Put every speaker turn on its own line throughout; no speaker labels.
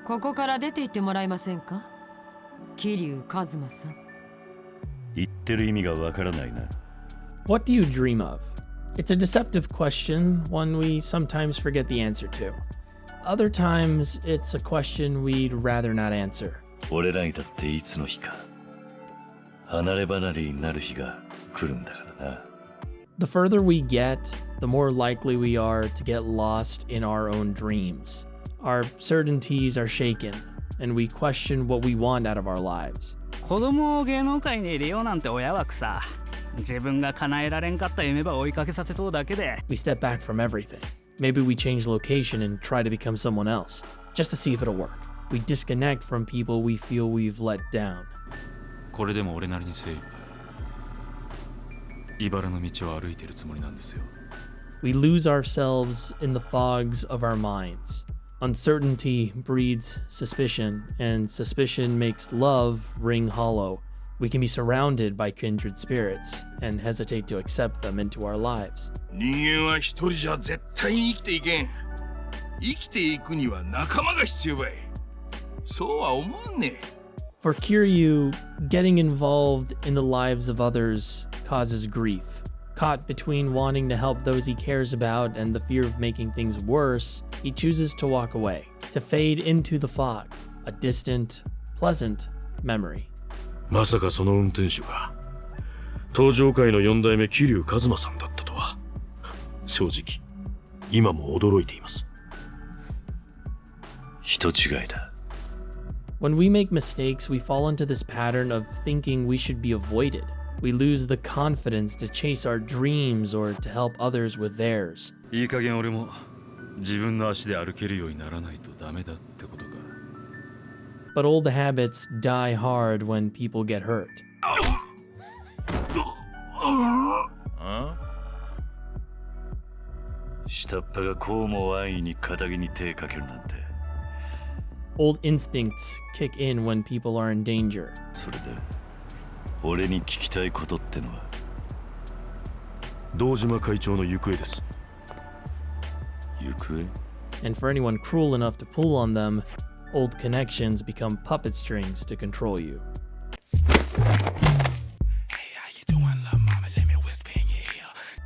ここから出て行ってもらえませんか、桐生一馬さん。
言ってる意味がわからないな。
What do you dream of? It's a deceptive question, one we sometimes forget the answer to. Other times, it's a question we'd rather not answer.
俺らにだっていつの日か離れ離れになる日が来るんだからな。
The further we get, the more likely we are to get lost in our own dreams. Our certainties are shaken, and we question what we want out of our lives.
子供を芸能界に入れようなんて親は草。自分が叶えられんかった夢ば追いかけさせとうだけで。
We step back from everything. Maybe we change location and try to become someone else, just to see if it'll work. We disconnect from people we feel we've let down.
これでも俺なりに精一杯茨の道を歩いているつもりなんですよ。
We lose ourselves in the fogs of our minds. Uncertainty breeds suspicion, and suspicion makes love ring hollow. We can be surrounded by kindred spirits and hesitate to accept them into our lives.
人間は一人じゃ絶対に生きていけん。生きていくには仲間が必要ばい。そうは思わんね。
For Kiryu, getting involved in the lives of others causes grief. Caught between wanting to help those he cares about and the fear of making things worse, he chooses to walk away, to fade into the fog, a distant, pleasant memory.
まさかその運転手が登場界の4代目桐生一馬さんだったとは正直今も驚いています。
人違いだ。
When we make mistakes, we fall into this pattern of thinking we should be avoided. We lose the confidence to chase our dreams or to help others with theirs.
いい加減俺も自分の足で歩けるようにならないとダメだってことか。
But old habits die hard when people get hurt.
下っ端がこうも安易に肩着に手かけるなんて。
Old instincts kick in when people are in danger.
それで俺に聞きたいことってのは
堂島会長の行方です。
行方？
And for anyone cruel enough to pull on them, old connections become puppet strings to control you.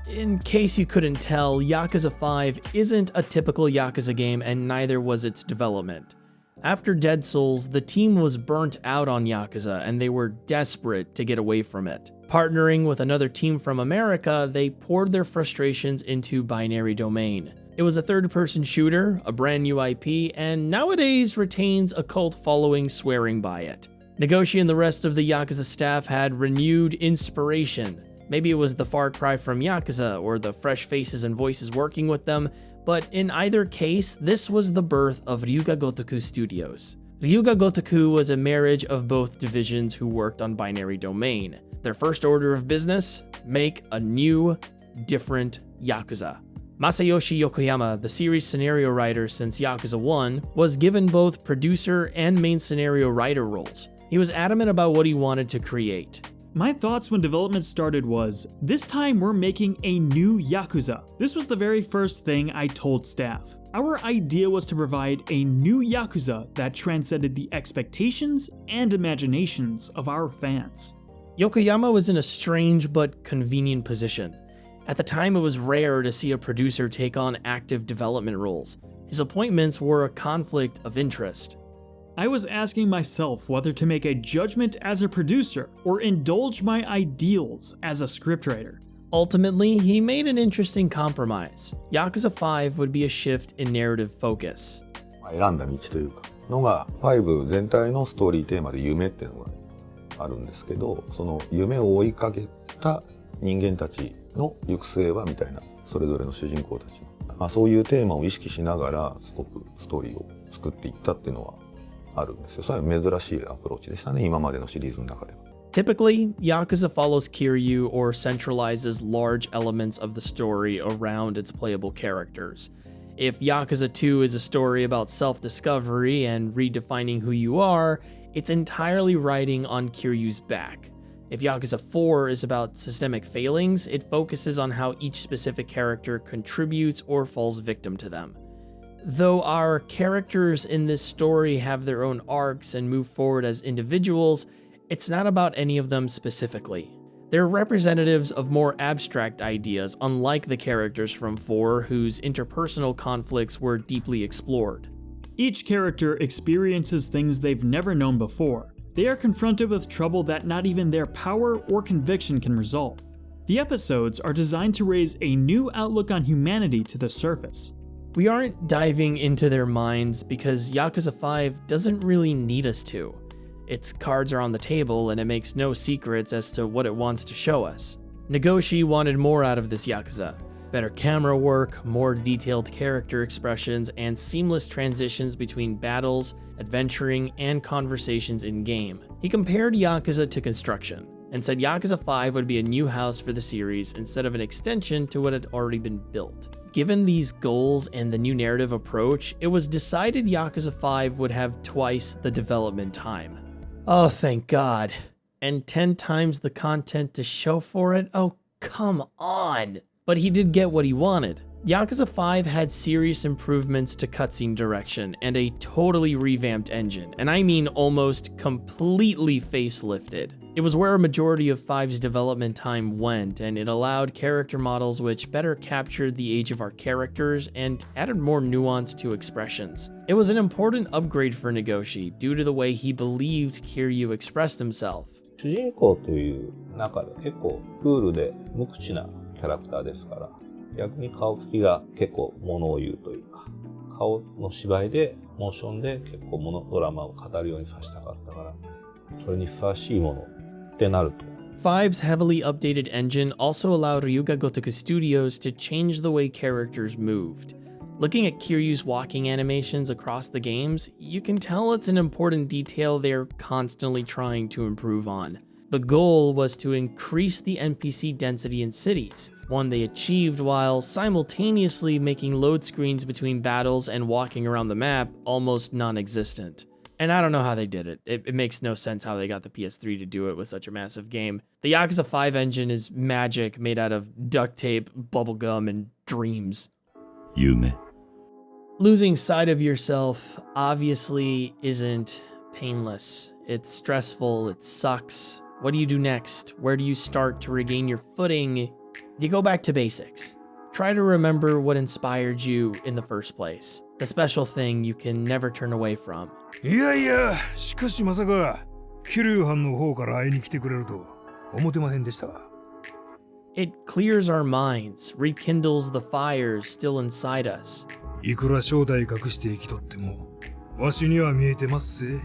In case you couldn't tell, Yakuza 5 isn't a typical Yakuza game, and neither was its development. After Dead Souls, the team was burnt out on Yakuza, and they were desperate to get away from it. Partnering with another team from America, they poured their frustrations into Binary Domain. It was a third-person shooter, a brand new IP, and nowadays retains a cult following swearing by it. Nagoshi and the rest of the Yakuza staff had renewed inspiration. Maybe it was the far cry from Yakuza, or the fresh faces and voices working with them, but in either case, this was the birth of Ryu Ga Gotoku Studios. Ryu Ga Gotoku was a marriage of both divisions who worked on Binary Domain. Their first order of business? Make a new, different Yakuza. Masayoshi Yokoyama, the series scenario writer since Yakuza 1, was given both producer and main scenario writer roles. He was adamant about what he wanted to create.
My thoughts when development started was, this time we're making a new Yakuza. This was the very first thing I told staff. Our idea was to provide a new Yakuza that transcended the expectations and imaginations of our fans.
Yokoyama was in a strange but convenient position. At the time, it was rare to see a producer take on active development roles. His appointments were a conflict of interest.
I was asking myself whether to make a judgment as a producer or indulge my ideals as a scriptwriter.
Ultimately, he made an interesting compromise. Yakuza 5 would be a shift in narrative focus.
選んだ道というかのが5全体のストーリーテーマで夢っていうのがあるんですけど、その夢を追いかけた人間たちの行く末はみたいな、それぞれの主人公たちの、そういうテーマを意識しながらすごくストーリーを作っていったっていうのはあるんですよ。それは珍しいアプローチでしたね、今までのシリーズの中では。
Typically, Yakuza follows Kiryu or centralizes large elements of the story around its playable characters. If Yakuza 2 is a story about self-discovery and redefining who you are, it's entirely riding on Kiryu's back. If Yakuza 4 is about systemic failings, it focuses on how each specific character contributes or falls victim to them. Though our characters in this story have their own arcs and move forward as individuals, it's not about any of them specifically. They're representatives of more abstract ideas, unlike the characters from 4, whose interpersonal conflicts were deeply explored.
Each character experiences things they've never known before. They are confronted with trouble that not even their power or conviction can resolve. The episodes are designed to raise a new outlook on humanity to the surface.
We aren't diving into their minds because Yakuza 5 doesn't really need us to. Its cards are on the table and it makes no secrets as to what it wants to show us. Nagoshi wanted more out of this Yakuza. Better camera work, more detailed character expressions, and seamless transitions between battles, adventuring, and conversations in-game. He compared Yakuza to construction, and said Yakuza 5 would be a new house for the series instead of an extension to what had already been built. Given these goals and the new narrative approach, it was decided Yakuza 5 would have twice the development time. Oh, thank God. And 10 times the content to show for it? Oh, come on. But he did get what he wanted. Yakuza 5 had serious improvements to cutscene direction and a totally revamped engine, and I mean almost completely facelifted. It was where a majority of 5's development time went, and it allowed character models which better captured the age of our characters and added more nuance to expressions. It was an important upgrade for Nagoshi due to the way he believed Kiryu expressed himself.
主人公という中で結構クールで無口なキャラクターですから、逆に顔つきが結構物を言うというか、顔の芝居でモーションで結構ドラマを語るようにさせたかったから、それにふさわしいものってなると。
5's heavily updated engine also allowed Ryu Ga Gotoku Studios to change the way characters moved. Looking at Kiryu's walking animations across the games, you can tell it's an important detail they're constantly trying to improve on. The goal was to increase the NPC density in cities, one they achieved while simultaneously making load screens between battles and walking around the map almost non-existent. And I don't know how they did it. It makes no sense how they got the PS3 to do it with such a massive game. The Yakuza 5 engine is magic made out of duct tape, bubblegum, and dreams.
夢
Losing sight of yourself obviously isn't painless. It's stressful, it sucks. What do you do next? Where do you start to regain your footing? You go back to basics. Try to remember what inspired you in the first place. The special thing you can never turn away from.
いやいや、しかしまさか桐生藩の方から会いに来てくれると思ってまへんでした。
It clears our minds, rekindles the fires still inside us.
いくら正体隠して生きとっても、わしには見えてますぜ。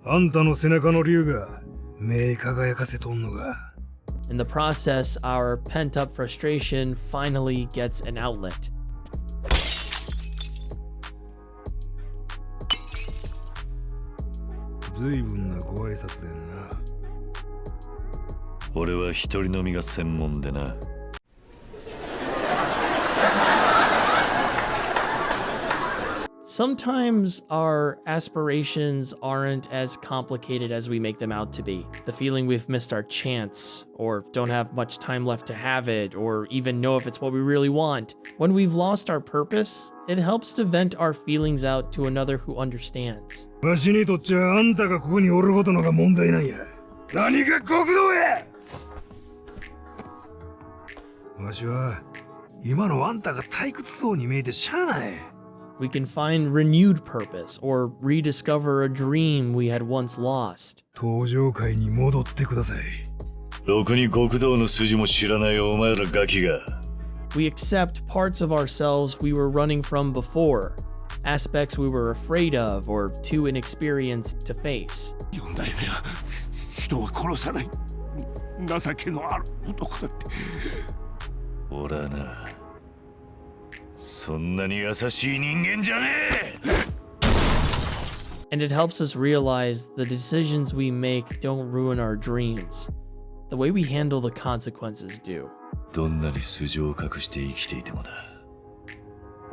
あんたの背中の竜が目輝かせとんのが。
In the process, our pent-up frustration finally gets an outlet.
随分なご挨拶でんな。
俺は一人飲みが専門でな。
Sometimes our aspirations aren't as complicated as we make them out to be. The feeling we've missed our chance, or don't have much time left to have it, or even know if it's what we really want. When we've lost our purpose, it helps to vent our feelings out to another who understands.
わしにとっちゃあんたがここにおることのが問題なんや。何が極道や。わしは今のあんたが退屈そうに見えてしゃあない。
We can find renewed purpose or rediscover a dream we had once lost.
登場界に戻ってください。
ろくに極道の筋も知らないお前らガキが。
We accept parts of ourselves we were running from before, aspects we were afraid of or too inexperienced to face.
四代目は人は殺さない。情けのある男だって。
俺はな。 そんなに優しい人間じゃねえ
And it helps us realize the decisions we make don't ruin our dreams. The way we handle the consequences do.
どんなに素性を隠して生きていてもな。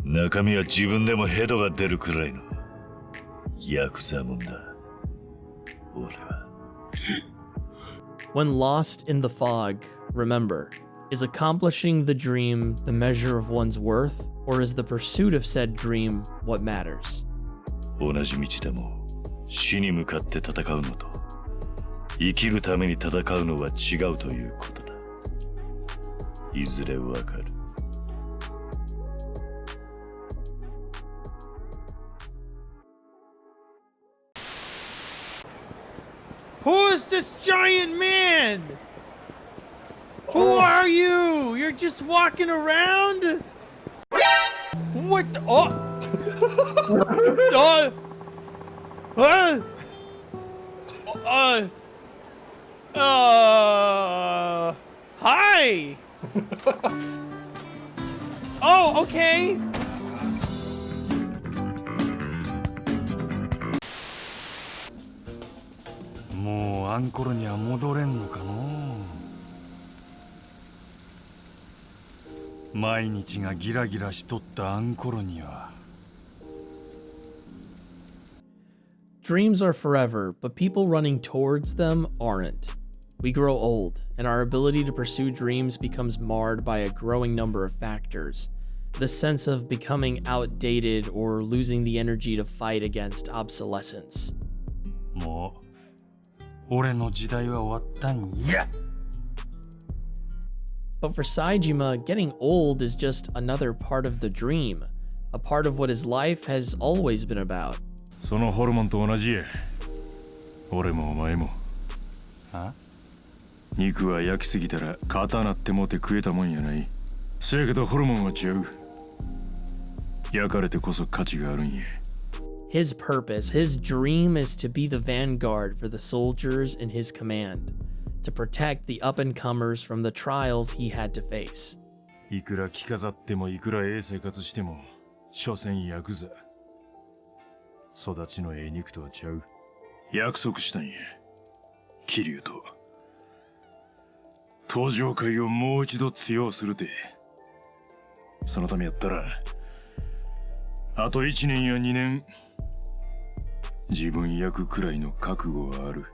中身は自分でもヘドが出るくらいのヤクザもんだ。俺は。
When lost in the fog, remember, is accomplishing the dream the measure of one's worth? Or is the pursuit of said dream what matters?
同じ道でも死に向かって戦うのと生きるために戦うのは違うということだ。いずれわかる。
Who is this giant man? Who are you? You're just walking around? What the? Oh! Hi! Oh, okay.
Mo あんころには戻れんのかのう。毎日がギラギラしとったあんころには。
Dreams are forever, but people running towards them aren't. We grow old, and our ability to pursue dreams becomes marred by a growing number of factors. The sense of becoming outdated or losing the energy to fight against obsolescence.
もう俺の時代は終わったんや。
But for Saejima, getting old is just another part of the dream, a part of what his life has always been about.
そのホルモンと同じや。俺もお前も。は？肉は焼きすぎたら刀ってもて食えたもんやない。せやけどホルモンは違う。焼かれてこそ価値があるんや。
His purpose, his dream is to be the vanguard for the soldiers in his command, to protect the up-and-comers from the trials he had to face.
いくら着飾ってもいくらええ生活しても、所詮ヤクザ。育ちのええ肉とはちゃう。約束したんや。桐生と。登場界をもう一度強うするて。そのためやったら、あと1年や2年、自分焼くくらいの覚悟はある。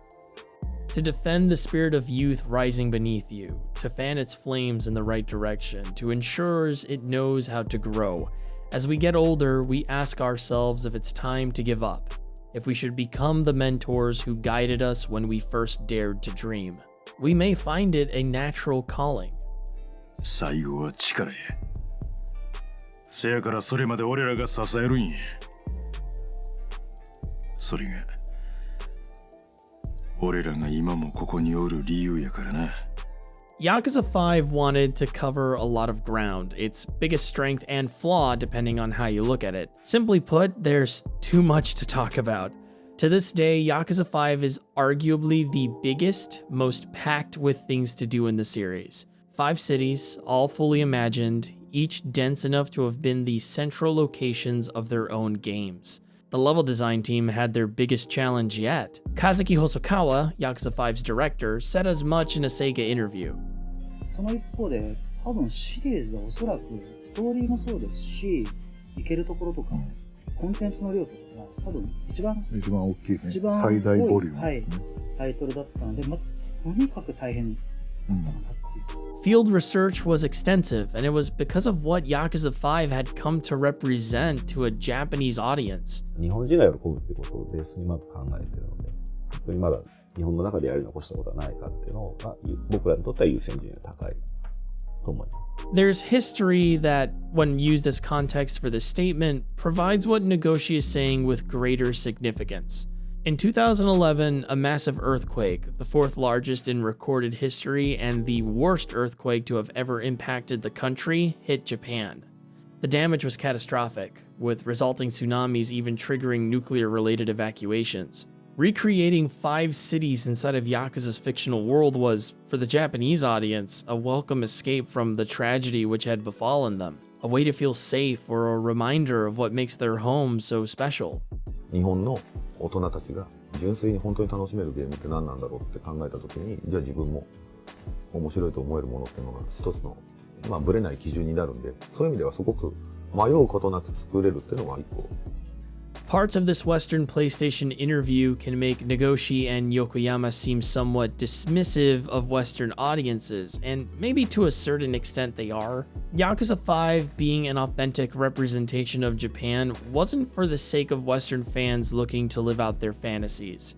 To defend the spirit of youth rising beneath you, to fan its flames in the right direction, to ensure it knows how to grow. As we get older, we ask ourselves if it's time to give up, if we should become the mentors who guided us when we first dared to dream. We may find it a natural calling.
最後は力や。せやからそれまで俺らが支えるんや。それが俺らが今もここにおる理由やからな。
Yakuza 5 wanted to cover a lot of ground, its biggest strength and flaw depending on how you look at it. Simply put, there's too much to talk about. To this day, Yakuza 5 is arguably the biggest, most packed with things to do in the series. 5 cities, all fully imagined, each dense enough to have been the central locations of their own games. The level design team had their biggest challenge yet. Kazuki Hosokawa, Yakuza 5's director, said as much in a Sega interview.
その一方で、多分シリーズでおそらくストーリーもそうですし、行けるところとか、コンテンツの量とかが多分一番大きいね。一番最大ボリューム、はい、タイトルだったので、とにかく大変だったかなっていう。
Field research was extensive, and it was because of what Yakuza 5 had come to represent to a Japanese audience.
日本人が喜ぶってことをベースにまず考えているので、本当にまだ日本の中でやり残したことはないかっていうのが僕らにとっては優先順位が高いと思います。
There's history that, when used as context for this statement, provides what Nagoshi is saying with greater significance. In 2011, a massive earthquake, the 4th largest in recorded history and the worst earthquake to have ever impacted the country, hit Japan. The damage was catastrophic, with resulting tsunamis even triggering nuclear-related evacuations. Recreating 5 cities inside of Yakuza's fictional world was, for the Japanese audience, a welcome escape from the tragedy which had befallen them, a way to feel safe or a reminder of what makes their home so special.
日本の大人たちが純粋に本当に楽しめるゲームって何なんだろうって考えたときに、じゃあ自分も面白いと思えるものっていうのが一つの、ブレない基準になるんで、そういう意味ではすごく迷うことなく作れるっていうのが一個。
Parts of this Western PlayStation interview can make Nagoshi and Yokoyama seem somewhat dismissive of Western audiences, and maybe to a certain extent they are. Yakuza 5 being an authentic representation of Japan wasn't for the sake of Western fans looking to live out their fantasies.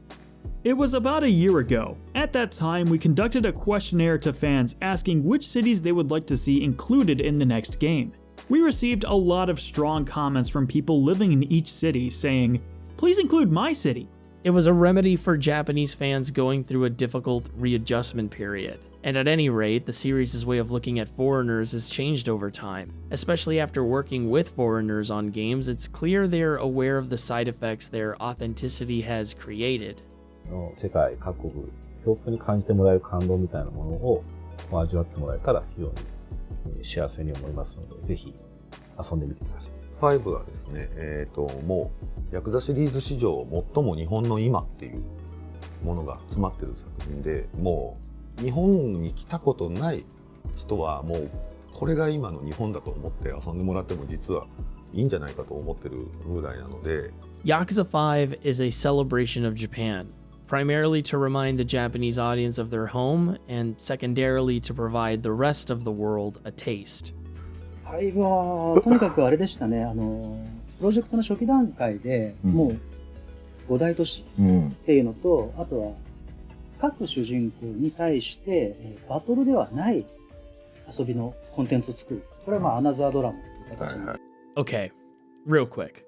It was about a year ago. At that time, we conducted a questionnaire to fans asking which cities they would like to see included in the next game. We received a lot of strong comments from people living in each city saying, "Please include my city."
It was a remedy for Japanese fans going through a difficult readjustment period. And at any rate, the series' way of looking at foreigners has changed over time. Especially after working with foreigners on games, it's clear they're aware of the side effects their authenticity has created.
世界各国、共通に感じてもらえる感動みたいなものを味わってもらえたら非常に幸せに思いますので、ぜひ遊んでみてください。5はですね、もうヤクザシリーズ史上最も日本の今っていうものが詰まってる作品で、もう日本に来たことない人はもうこれが今の日本だと思って遊んでもらっても実はいいんじゃないかと思ってるぐらいなので。
Yakuza 5 is a celebration of Japan, primarily to remind the Japanese audience of their home, and secondarily to provide the rest of the world a taste.
5はとにかくあれでしたね。プロジェクトの初期段階でもう5大都市っていうのと、あとは各主人公に対してバトルではない遊びのコンテンツを作る。これはまあアナザードラマという形に。
Okay, real quick.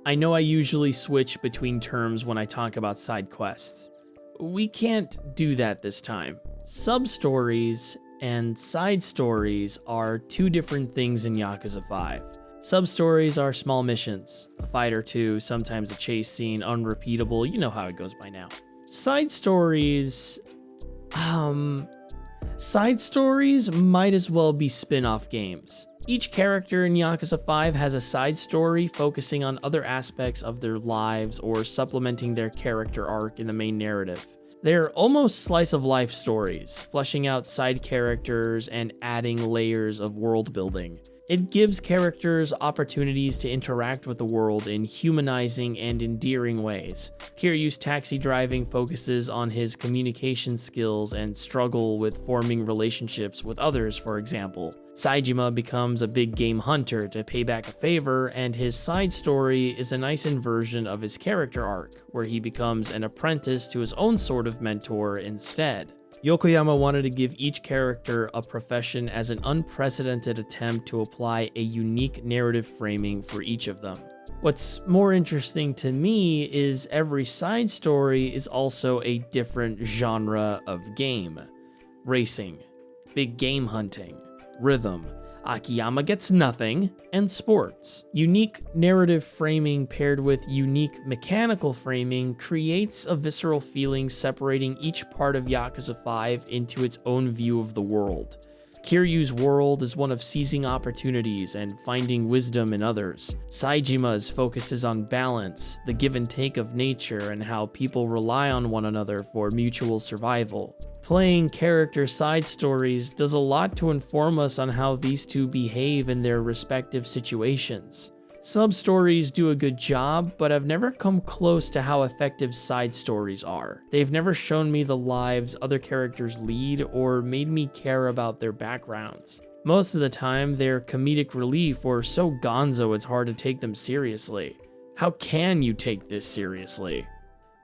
I know I usually switch between terms when I talk about side quests. We can't do that this time. Sub-stories and side stories are two different things in Yakuza 5. Sub-stories are small missions, a fight or two, sometimes a chase scene, unrepeatable, you know how it goes by now. Side stories might as well be spin-off games. Each character in Yakuza 5 has a side story focusing on other aspects of their lives or supplementing their character arc in the main narrative. They're almost slice-of-life stories, fleshing out side characters and adding layers of world building. It gives characters opportunities to interact with the world in humanizing and endearing ways. Kiryu's taxi driving focuses on his communication skills and struggle with forming relationships with others, for example. Saejima becomes a big game hunter to pay back a favor, and his side story is a nice inversion of his character arc, where he becomes an apprentice to his own sort of mentor instead. Yokoyama wanted to give each character a profession as an unprecedented attempt to apply a unique narrative framing for each of them. What's more interesting to me is every side story is also a different genre of game. Racing, big game hunting, rhythm, Akiyama gets nothing, and sports. Unique narrative framing paired with unique mechanical framing creates a visceral feeling separating each part of Yakuza 5 into its own view of the world. Kiryu's world is one of seizing opportunities and finding wisdom in others. Saejima's focuses on balance, the give and take of nature, and how people rely on one another for mutual survival. Playing character side stories does a lot to inform us on how these two behave in their respective situations. Sub-stories do a good job, but I've never come close to how effective side stories are. They've never shown me the lives other characters lead or made me care about their backgrounds. Most of the time, they're comedic relief or so gonzo it's hard to take them seriously. How can you take this seriously?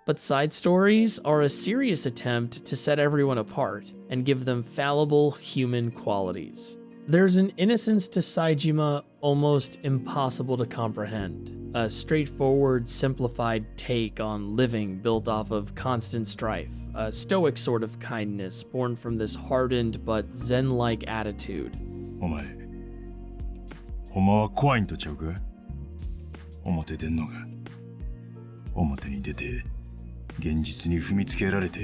But side stories are a serious attempt to set everyone apart and give them fallible human qualities. There's an innocence to Saejima almost impossible to comprehend. A straightforward, simplified take on living built off of constant strife. A stoic sort of kindness born from this hardened but zen-like attitude.
お前、ほんまは怖いんとちゃうか？表出んのが。表に出て、現実に踏みつけられて、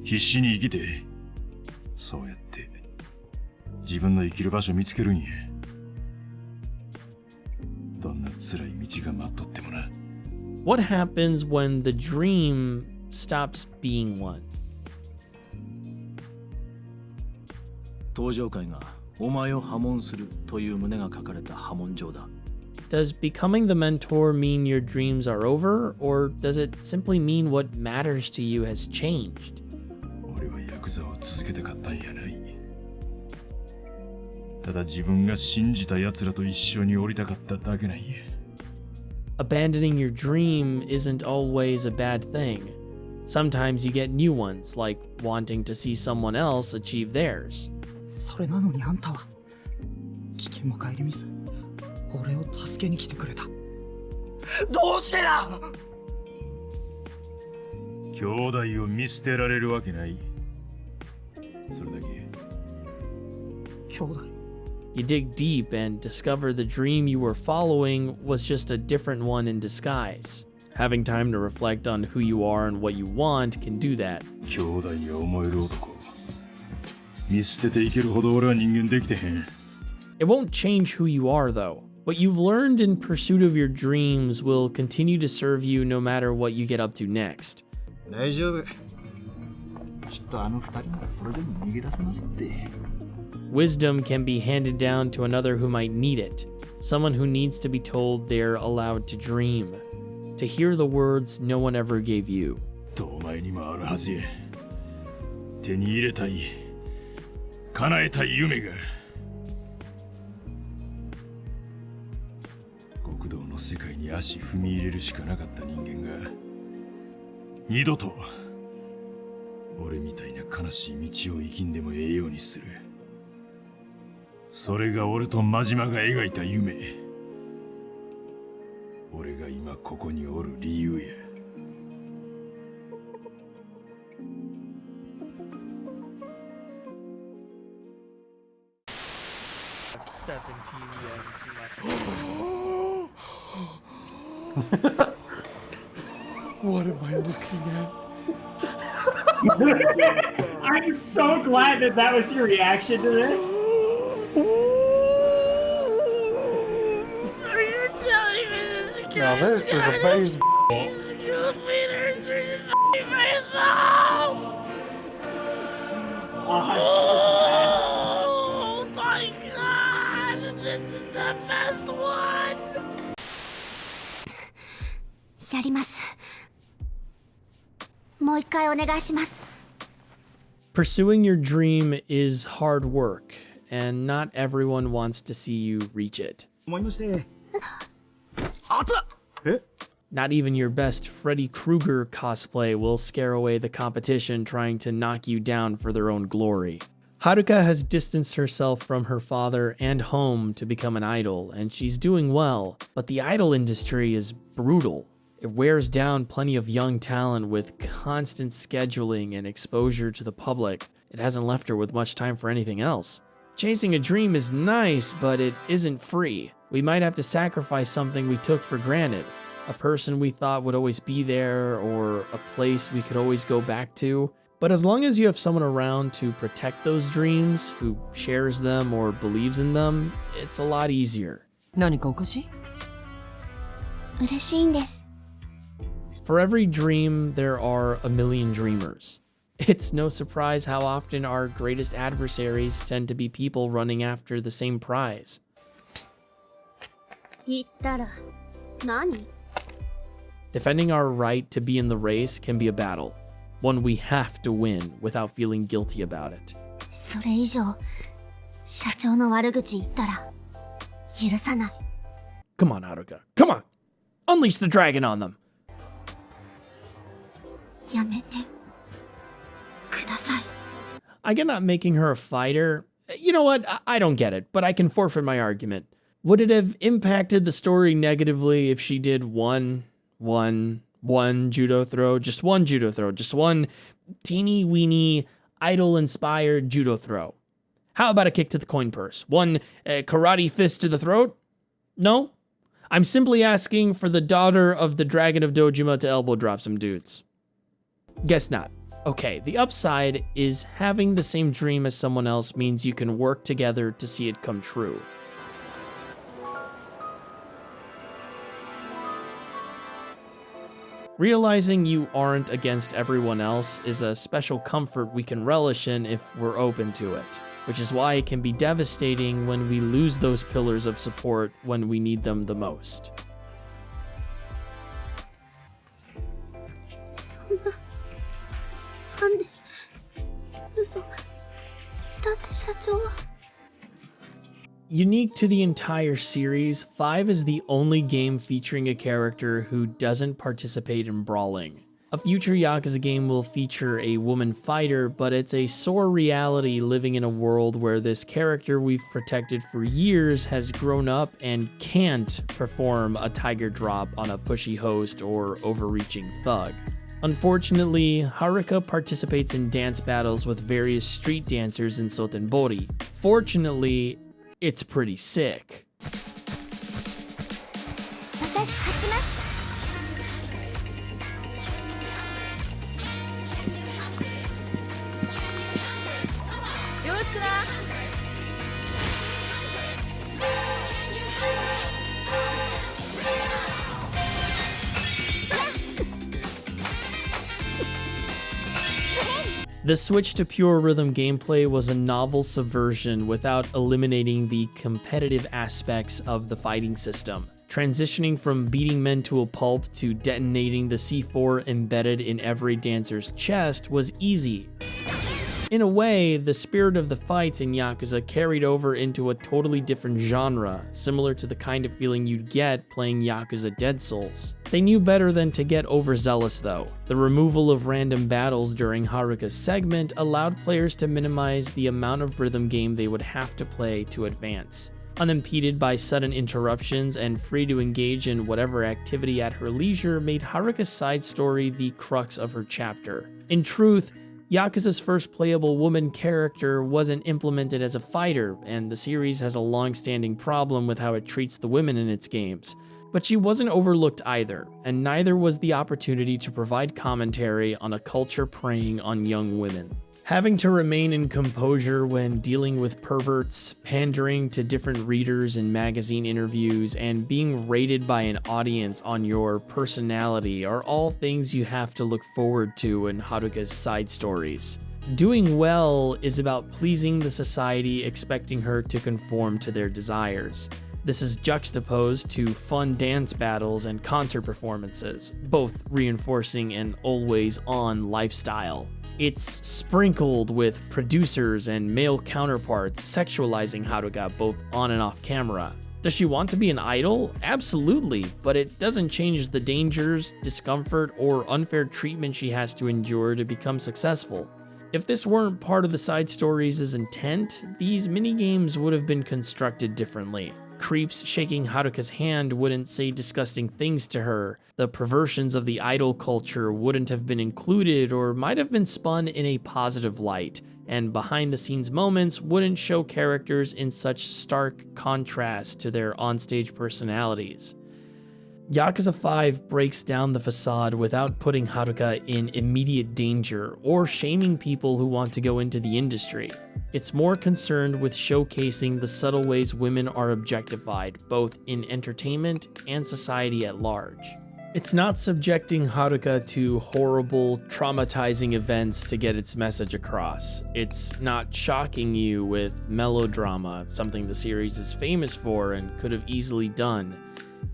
必死に生きて、そうやって、自分の生きる場所見つけるんや。どんな辛い道が待っとってもな。
What happens when the dream stops being one?
登場界がお前を破門するという旨が書かれた破門状だ。
does becoming the mentor mean your dreams are over, or does it simply mean what matters to you has changed?
俺はヤクザを続けたかったんやない。ただ自分が信じた奴らと一緒に降りたかっただけなんや。
Abandoning your dream isn't always a bad thing. Sometimes you get new ones, like wanting to see someone else achieve theirs.
それなのにあんたは危険も顧みず俺を助けに来てくれた。どうしてだ！
兄弟を見捨てられるわけない。それだけ。
兄弟。
You dig deep and discover the dream you were following was just a different one in disguise. Having time to reflect on who you are and what you want can do that.
兄弟が思える男。見捨てていけるほど俺は人間できてへん。
It won't change who you are, though. What you've learned in pursuit of your dreams will continue to serve you no matter what you get up to next.
大丈夫。きっとあの二人ならそれでも逃げ出せますって。
Wisdom can be handed down to another who might need it, someone who needs to be told they're allowed to dream, to hear the words no one ever gave you.
お前にもあるはずや。手に入れたい、叶えたい夢が。極道の世界に足踏み入れるしかなかった人間が、二度と俺みたいな悲しい道を生きんでもええようにする。それが俺と真島が描いた夢。俺が今ここにおる理由や。
What am I looking at?
I'm so glad that that was your reaction to this.
Are you telling me this guy?
Now this is amazing.
School leaders are fucking baseball. Oh my god! This is the best one.
やります。もう一回お願いします。
Pursuing your dream is hard work, and not everyone wants to see you reach it.
思いまして。
Not even your best Freddy Krueger cosplay will scare away the competition trying to knock you down for their own glory. Haruka has distanced herself from her father and home to become an idol, and she's doing well, but the idol industry is brutal. It wears down plenty of young talent with constant scheduling and exposure to the public. It hasn't left her with much time for anything else. Chasing a dream is nice, but it isn't free. We might have to sacrifice something we took for granted. A person we thought would always be there, or a place we could always go back to. But as long as you have someone around to protect those dreams, who shares them or believes in them, it's a lot easier.
何かおかしい？
嬉しいんです。
For every dream, there are a million dreamers. It's no surprise how often our greatest adversaries tend to be people running after the same prize.
言ったら何？
Defending our right to be in the race can be a battle, one we have to win without feeling guilty about it.
それ以上社長の悪口言ったら許さない。
Come on, Haruka. Come on! Unleash the dragon on them!
やめてください。
I get not making her a fighter. You know what? I don't get it, but I can forfeit my argument. Would it have impacted the story negatively if she did one judo throw? Just one judo throw. Just one teeny weeny idol-inspired judo throw. How about a kick to the coin purse? One karate fist to the throat? No? I'm simply asking for the daughter of the Dragon of Dojima to elbow drop some dudes. Guess not. Okay, the upside is having the same dream as someone else means you can work together to see it come true. Realizing you aren't against everyone else is a special comfort we can relish in if we're open to it. which is why it can be devastating when we lose those pillars of support when we need them the most.
そんな、なんで、嘘。だって社長は。
Unique to the entire series, 5 is the only game featuring a character who doesn't participate in brawling. A future Yakuza game will feature a woman fighter, but it's a sore reality living in a world where this character we've protected for years has grown up and can't perform a tiger drop on a pushy host or overreaching thug. Unfortunately, Haruka participates in dance battles with various street dancers in Sotenbori. Fortunately, it's pretty sick.
私勝ちます。
よろしくな。
The switch to pure rhythm gameplay was a novel subversion without eliminating the competitive aspects of the fighting system. Transitioning from beating men to a pulp to detonating the C4 embedded in every dancer's chest was easy. In a way, the spirit of the fights in Yakuza carried over into a totally different genre, similar to the kind of feeling you'd get playing Yakuza Dead Souls. They knew better than to get overzealous though. The removal of random battles during Haruka's segment allowed players to minimize the amount of rhythm game they would have to play to advance. Unimpeded by sudden interruptions and free to engage in whatever activity at her leisure made Haruka's side story the crux of her chapter. In truth, Yakuza's first playable woman character wasn't implemented as a fighter, and the series has a long-standing problem with how it treats the women in its games. But she wasn't overlooked either, and neither was the opportunity to provide commentary on a culture preying on young women. Having to remain in composure when dealing with perverts, pandering to different readers in magazine interviews, and being rated by an audience on your personality are all things you have to look forward to in Haruka's side stories. Doing well is about pleasing the society expecting her to conform to their desires. This is juxtaposed to fun dance battles and concert performances, both reinforcing an always-on lifestyle. It's sprinkled with producers and male counterparts sexualizing Haruka both on and off camera. Does she want to be an idol? Absolutely, but it doesn't change the dangers, discomfort, or unfair treatment she has to endure to become successful. If this weren't part of the side story's intent, these minigames would have been constructed differently. Creeps shaking Haruka's hand wouldn't say disgusting things to her, the perversions of the idol culture wouldn't have been included or might have been spun in a positive light, and behind-the-scenes moments wouldn't show characters in such stark contrast to their onstage personalities. Yakuza 5 breaks down the facade without putting Haruka in immediate danger or shaming people who want to go into the industry. It's more concerned with showcasing the subtle ways women are objectified, both in entertainment and society at large. It's not subjecting Haruka to horrible, traumatizing events to get its message across. It's not shocking you with melodrama, something the series is famous for and could have easily done.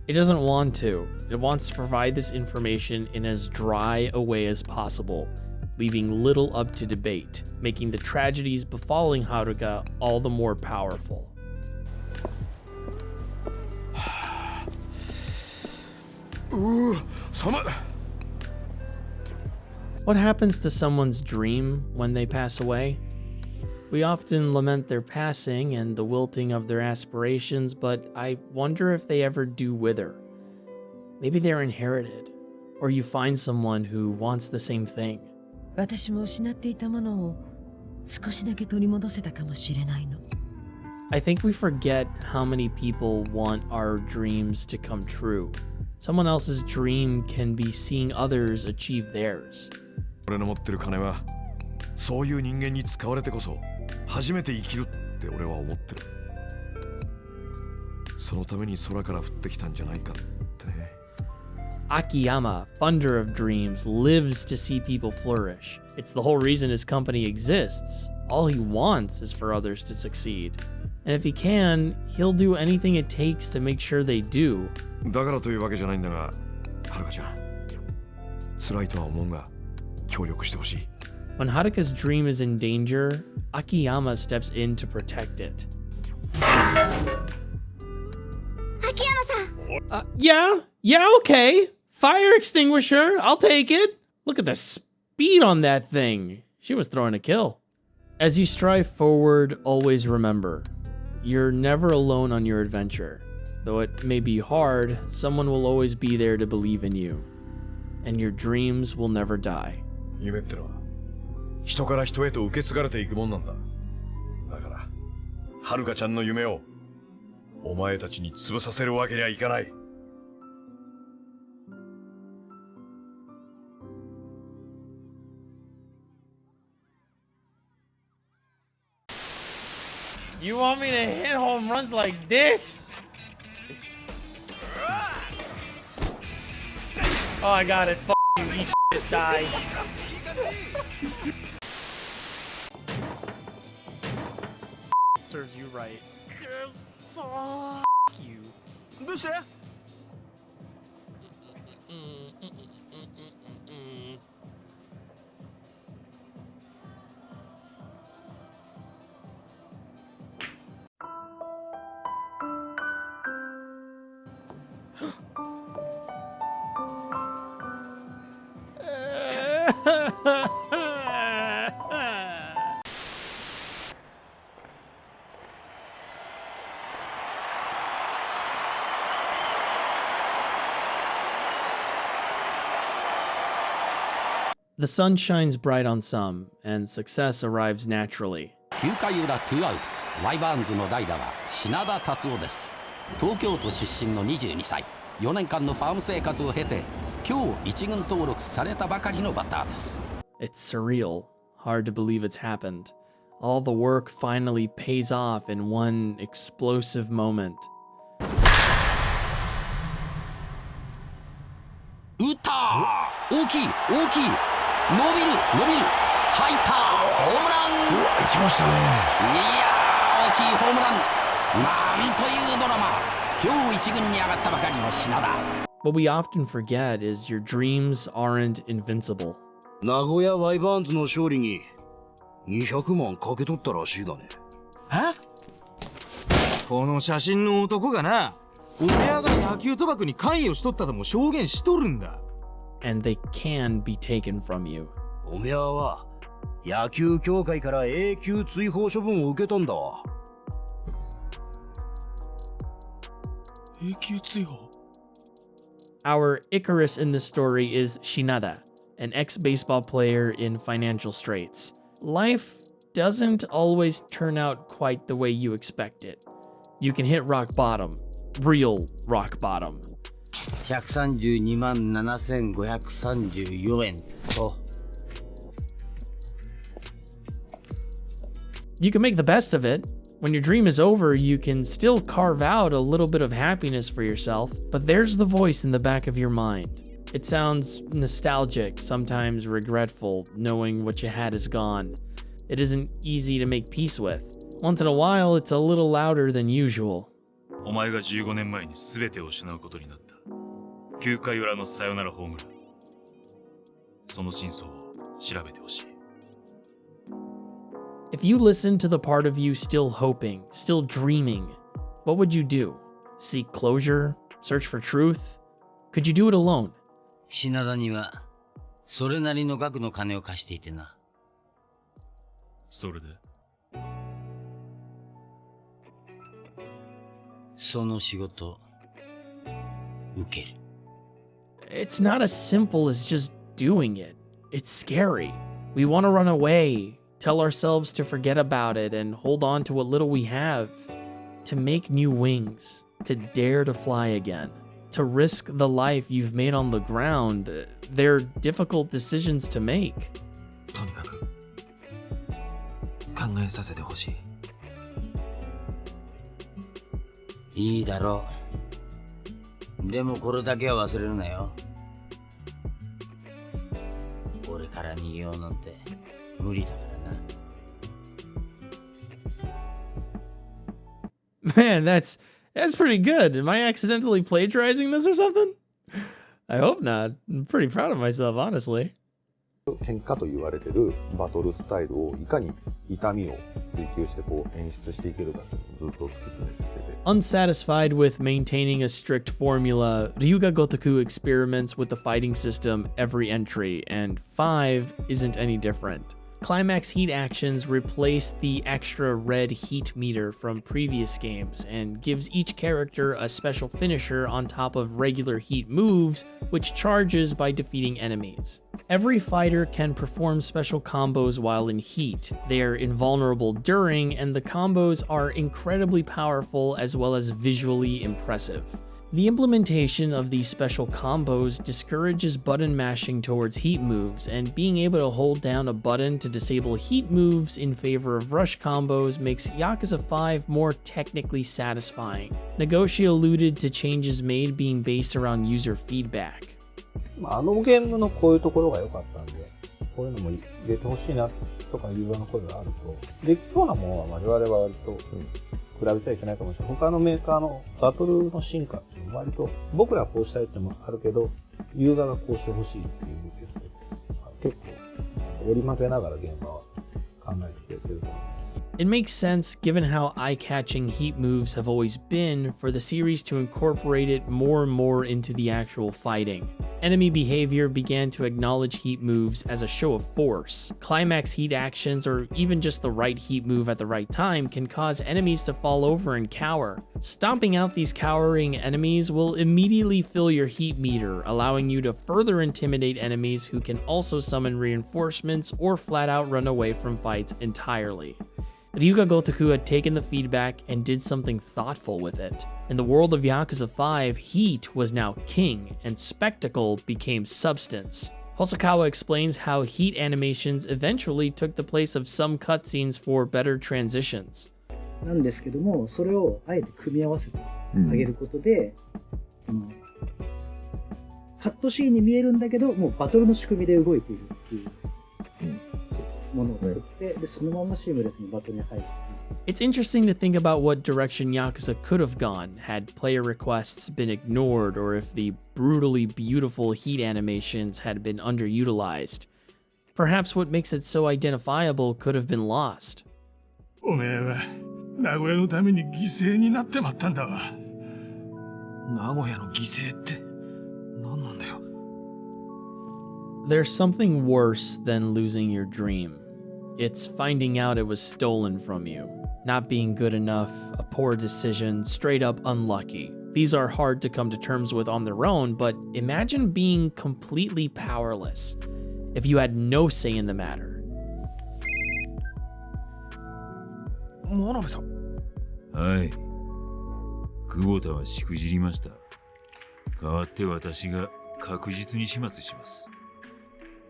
It doesn't want to. It wants to provide this information in as dry a way as possible, leaving little up to debate, making the tragedies befalling Haruka all the more powerful. What happens to someone's dream when they pass away? We often lament their passing and the wilting of their aspirations, but I wonder if they ever do wither. Maybe they're inherited, or you find someone who wants the same thing.
私も失っていたものを少しだけ取り戻せたかもしれないの。
I think we forget how many people want our dreams to come true. Someone else's dream can be seeing others achieve theirs.
俺の持ってる金はそういう人間に使われてこそ初めて生きるって俺は思ってる。そのために空から降ってきたんじゃないかってね。
Akiyama, funder of dreams, lives to see people flourish. It's the whole reason his company exists. All he wants is for others to succeed. And if he can, he'll do anything it takes to make sure they do.
だからというわけじゃないんだが、はるかちゃん、辛いとは思うが、協力してほしい。
When Haruka's dream is in danger, Akiyama steps in to protect it.
Akiyama-san!
Yeah, okay. Fire extinguisher, I'll take it. Look at the speed on that thing. She was throwing a kill. As you strive forward, always remember, you're never alone on your adventure. Though it may be hard, someone will always be there to believe in you. And your dreams will never die.
夢ってのは人から人へと受け継がれていくもんなんだ。だから、はるかちゃんの夢をお前たちに潰させるわけにはいかない。
You want me to hit home runs like this? Oh, I got it. F you, eat shit, die. Serves you right. F you. The sun shines bright on some, and success arrives naturally.
9回裏2アウト、ワイバーンズの代打は品田達夫です。東京都出身の22歳、4年間のファーム生活を経て、今日一軍登録されたばかりのバッターです。
It's surreal. Hard to believe it's happened. All the work finally pays off in one explosive moment.
打った！大きい大きい！伸びる入ったホームラン！
来ましたね。
いやー、大きいホームラン！なんというドラマ！今日一軍に上がったばかりの品田。
What we often forget is your dreams aren't invincible.
名古屋ワイバーンズの勝利に200万かけ取ったらしいだね。え？この写真の男がな、おめやが野球賭博に関与しとったとも証言しとるんだ。
And they can be taken from you.
おめやは野球協会から永久追放処分を受けたんだわ。永久追放？
Our Icarus in this story is Shinada, an ex-baseball player in financial straits. Life doesn't always turn out quite the way you expect it. You can hit rock bottom, real rock bottom.
132万7534円と。
You can make the best of it. When your dream is over, you can still carve out a little bit of happiness for yourself, but there's the voice in the back of your mind. It sounds nostalgic, sometimes regretful, knowing what you had is gone. It isn't easy to make peace with. Once in a while, it's a little louder than usual.
お前が15年前に全てを失うことになった。9回裏のサヨナラホームラン。その真相を調べてほしい。
If you listen to the part of you still hoping, still dreaming, what would you do? Seek closure? Search for truth? Could you do it alone?
品田にはそれなりの額の金を貸していてな。
それで？
その仕事受ける。
It's not as simple as just doing it. It's scary. We want to run away, tell ourselves to forget about it and hold on to what little we have, to make new wings, to dare to fly again, to risk the life you've made on the ground. They're difficult decisions to make.
とにかく考えさせてほしい。
いいだろう。でもこれだけは忘れるなよ。俺から逃げようなんて無理だからな。
Man, that's pretty good. Am I accidentally plagiarizing this or something? I hope not. I'm pretty proud of myself, honestly.
変化と言われてるバトルスタイルをいかに痛みを追求してこう演出していけるかってずっと突き詰めてて。
Unsatisfied with maintaining a strict formula, Ryu Ga Gotoku experiments with the fighting system every entry, and 5 isn't any different. Climax heat actions replace the extra red heat meter from previous games and gives each character a special finisher on top of regular heat moves, which charges by defeating enemies. Every fighter can perform special combos while in heat. They are invulnerable during, and the combos are incredibly powerful as well as visually impressive. The implementation of these special combos discourages button mashing towards heat moves, and being able to hold down a button to disable heat moves in favor of rush combos makes Yakuza 5 more technically satisfying. Nagoshi alluded to changes made being based around user feedback.
あのゲームのこういうところが良かったんで、こういうのも入れてほしいなとかユーザーの声があると、できそうなものは我々は割と、比べちゃいけないかもしれない。他のメーカーのバトルの進化っていうのは割と僕らはこうしたいってのもあるけど、ユーザーがこうしてほしいっていう結構折り負けながら現場は考えてくれてると思います。
It makes sense given how eye-catching heat moves have always been for the series to incorporate it more and more into the actual fighting. Enemy behavior began to acknowledge heat moves as a show of force. Climax heat actions, or even just the right heat move at the right time, can cause enemies to fall over and cower. Stomping out these cowering enemies will immediately fill your heat meter, allowing you to further intimidate enemies who can also summon reinforcements or flat out run away from fights entirely. Ryu Ga Gotoku had taken the feedback and did something thoughtful with it. In the world of Yakuza 5, heat was now king, and spectacle became substance. Hosokawa explains how heat animations eventually took the place of some cutscenes for better transitions.
なんですけども、それをあえて組み合わせてあげることで、そのカットシーンに見えるんだけど、もうバトルの仕組みで動いているっていう。ものを作って、でそのままシームレスにバトルに入る。
It's interesting to think about what direction Yakuza could have gone had player requests been ignored or if the brutally beautiful heat animations had been underutilized. Perhaps what makes it so identifiable could have been lost.
おめえは名古屋のために犠牲になってまったんだわ。名古屋の犠牲って何なんだよ。
There's something worse than losing your dream. It's finding out it was stolen from you. Not being good enough, a poor decision, straight up unlucky. These are hard to come to terms with on their own, but imagine being completely powerless if you had no say in the matter.
真鍋さん。
はい。久保田はしくじりました。代わって私が確実に始末します。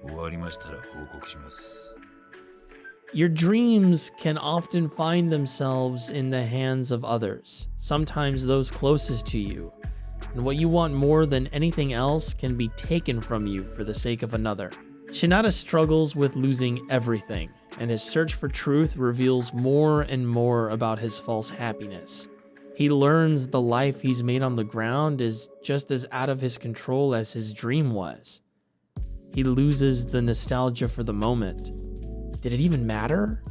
終わりましたら報告します。
Your dreams can often find themselves in the hands of others, sometimes those closest to you, and what you want more than anything else can be taken from you for the sake of another. Shinada struggles with losing everything, and his search for truth reveals more and more about his false happiness. He learns the life he's made on the ground is just as out of his control as his dream was. He loses the nostalgia for the moment. Did it even matter?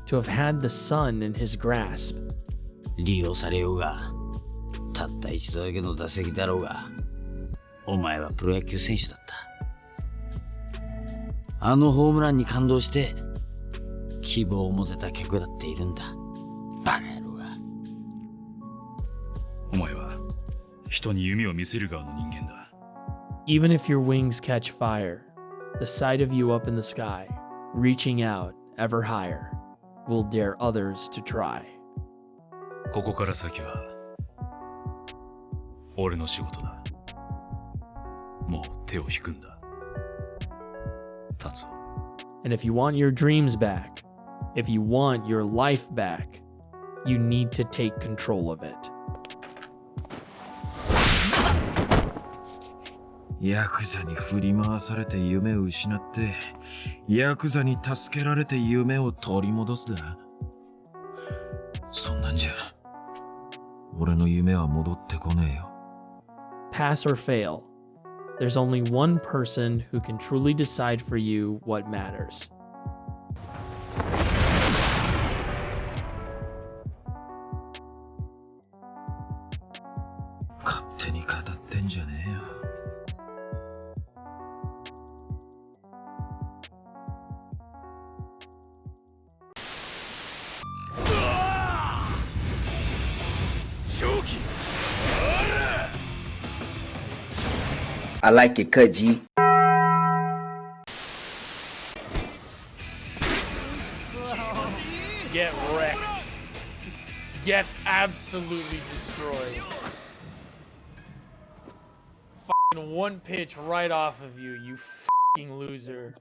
To have had the sun in his grasp.
利用されようが、たった一度だけの打席だろうが、お前はプロ野球選手だった。あのホームランに感動して、希望を持てた客だっているんだ。バカ野郎が。
お前は人に夢を見せる側の人間だ。
Even if your wings catch fire, the sight of you up in the sky, reaching out ever higher, will dare others to try.
ここから先は俺の仕事だ。もう手を引くんだ。達夫。
And if you want your dreams back, if you want your life back, you need to take control of it.
ヤクザに振り回されて夢を失って、ヤクザに助けられて夢を取り戻すだ。そんなんじゃ俺の夢は戻ってこねえよ。
Pass or fail. There's only one person who can truly decide for you what matters.
勝手に語ってんじゃねえよ。
I like it cut, G.
Get wrecked. Get absolutely destroyed. Fucking one pitch right off of you, you fucking loser.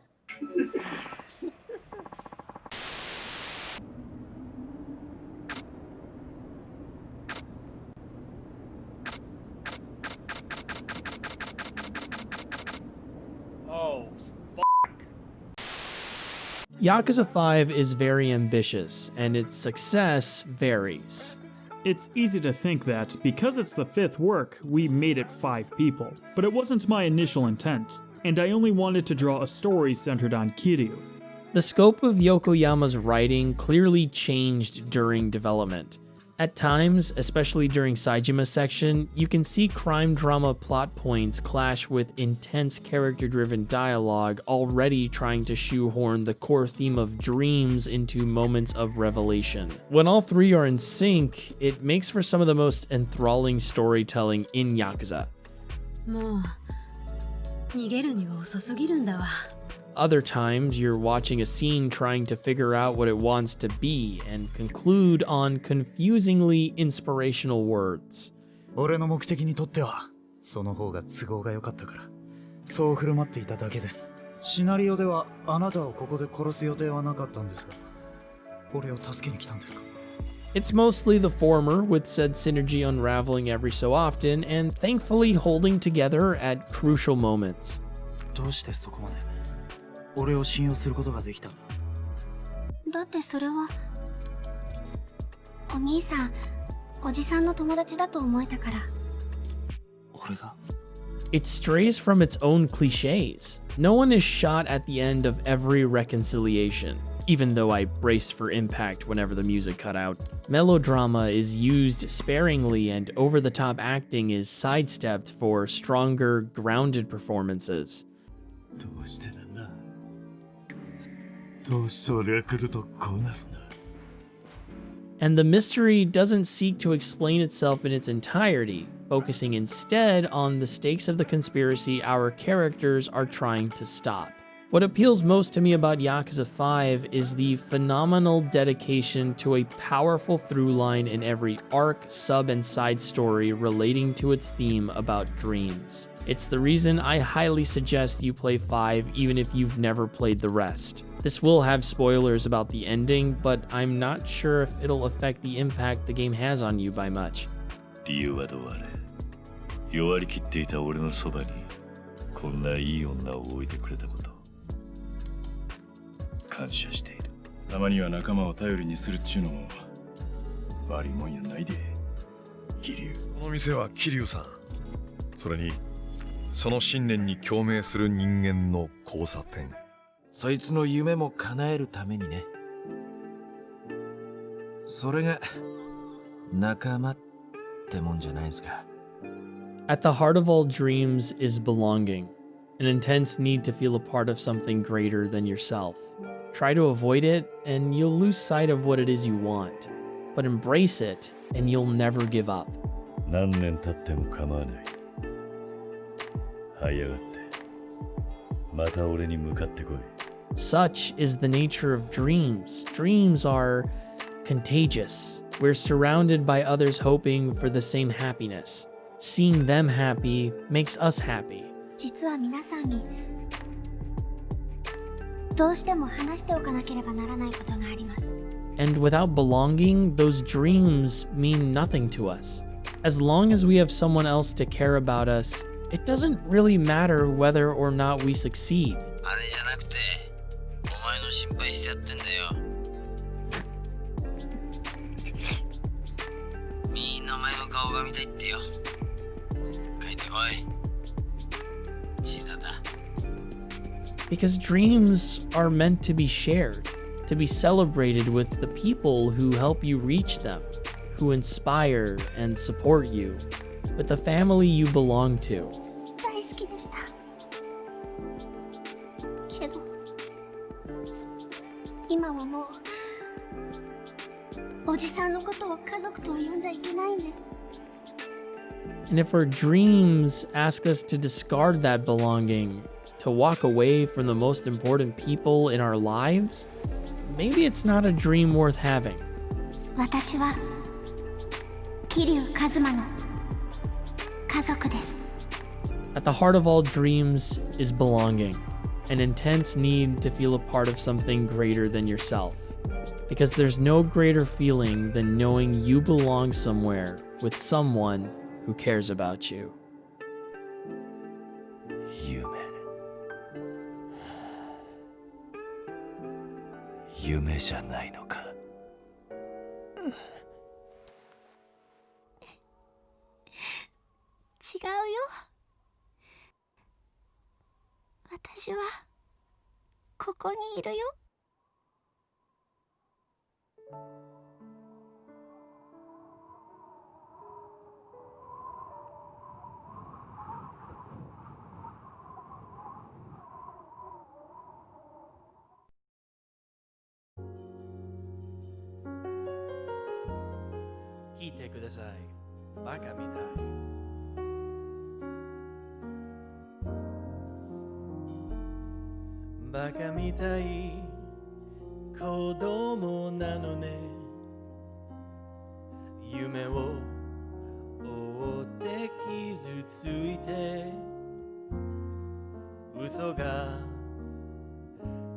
Oh,
Yakuza 5 is very ambitious, and its success varies.
It's easy to think that, because it's the 5th work, we made it 5 people. But it wasn't my initial intent, and I only wanted to draw a story centered on Kiryu.
The scope of Yokoyama's writing clearly changed during development. At times, especially during Saejima's section, you can see crime drama plot points clash with intense character-driven dialogue already trying to shoehorn the core theme of dreams into moments of revelation. When all three are in sync, it makes for some of the most enthralling storytelling in Yakuza.
もう逃げるには遅すぎるんだわ。
Other times, you're watching a scene trying to figure out what it wants to be and conclude on confusingly inspirational words.
俺の目的にとってはその方が都合が良かったからそう振る舞っていただけです。シナリオではあなたをここで殺す予定はなかったんですが、俺を助けに来たんですか?
It's mostly the former, with said synergy unraveling every so often and thankfully holding together at crucial moments.
どうしてそこまで俺を信用することができたんだ?
だってそれはお兄さん、おじさんの友達だと思えたから。
俺が?
It strays from its own cliches. No one is shot at the end of every reconciliation, even though I braced for impact whenever the music cut out. Melodrama is used sparingly and over-the-top acting is sidestepped for stronger, grounded performances.
どうしてなんだ? どうして俺が来るとこうなるんだ?
And the mystery doesn't seek to explain itself in its entirety, focusing instead on the stakes of the conspiracy our characters are trying to stop. What appeals most to me about Yakuza 5 is the phenomenal dedication to a powerful through line in every arc, sub, and side story relating to its theme about dreams. It's the reason I highly suggest you play 5 even if you've never played the rest. This will have spoilers about the ending, but I'm not sure if it'll affect the impact the game has on you by much.
理由はどうあれ、弱りきっていた俺のそばにこんないい女を置いてくれたこと感謝している。
たまには仲間を頼りにするっちゅうのも悪いもんやないで、桐生。
この店は桐生さん、それにその信念に共鳴する人間の交差点。
そいつの夢も叶えるためにね。それが仲間ってもんじゃないですか。
At the heart of all dreams is belonging, an intense need to feel a part of something greater than yourself. Try to avoid it, and you'll lose sight of what it is you want. But embrace it, and you'll never give up.
何年経っても構わない。這い上がって、また俺に向かってこい。
Such is the nature of dreams. Dreams are contagious. We're surrounded by others hoping for the same happiness. Seeing them happy makes us happy.
実は皆さんにどうしても話しておかなければならないことがあります。
And without belonging, those dreams mean nothing to us. As long as we have someone else to care about us, it doesn't really matter whether or not we succeed.
あれじゃなくて、お前の心配してやってんだよ。みんなお前の顔が見たいってよ。帰ってこい。Shinada.
Because dreams are meant to be shared, to be celebrated with the people who help you reach them, who inspire and support you, with the family you belong to.
大好きでした。けど、今はもう、おじさんのことを家族とは呼んじゃいけないんです。
And if our dreams ask us to discard that belonging, to walk away from the most important people in our lives, maybe it's not a dream worth having.
私は、桐生一馬の家族です。
At the heart of all dreams is belonging, an intense need to feel a part of something greater than yourself. Because there's no greater feeling than knowing you belong somewhere with someone who cares about you.
夢じゃないのか。
違うよ。私はここにいるよ。
聞いてください。バカみたい。バカみたい子供なのね。夢を追って傷ついて嘘が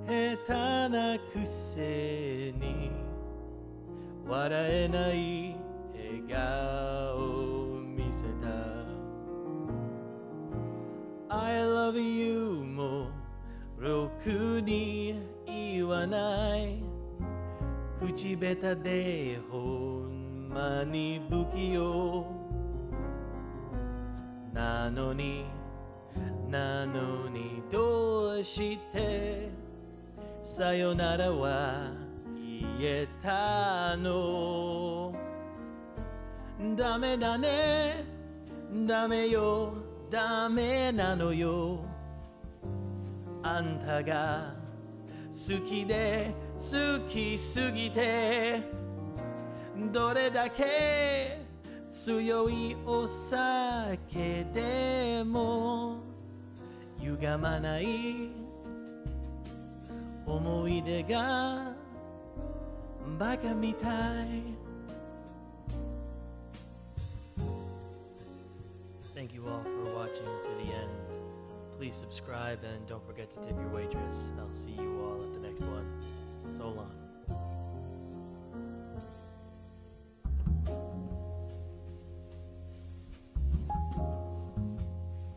下手なくせに笑えない笑顔見せた I love you もろくに言わない口下手でほんまに不器用なのにどうしてさよならは言えたのダメだねダメよダメなのよあんたが好きで好きすぎてどれだけ強いお酒でも歪まない思い出がバカみたい Thank you all for watching to the end. Please subscribe and don't forget to tip your waitress. I'll see you all at the next one.